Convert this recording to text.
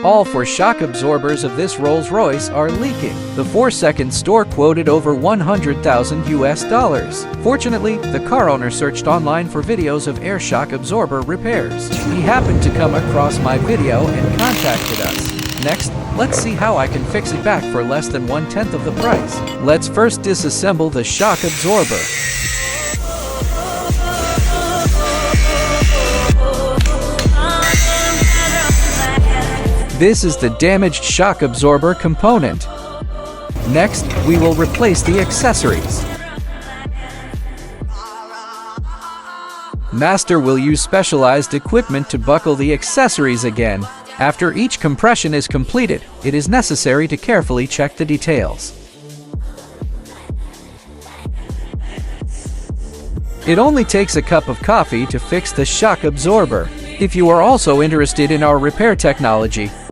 All four shock absorbers of this Rolls-Royce are leaking. The 4-second store quoted over $100,000 US. Fortunately, the car owner searched online for videos of air shock absorber repairs. He happened to come across my video and contacted us. Next, let's see how I can fix it back for less than 1/10 of the price. Let's first disassemble the shock absorber. This is the damaged shock absorber component. Next, we will replace the accessories. Master will use specialized equipment to buckle the accessories again. After each compression is completed, it is necessary to carefully check the details. It only takes a cup of coffee to fix the shock absorber. If you are also interested in our repair technology,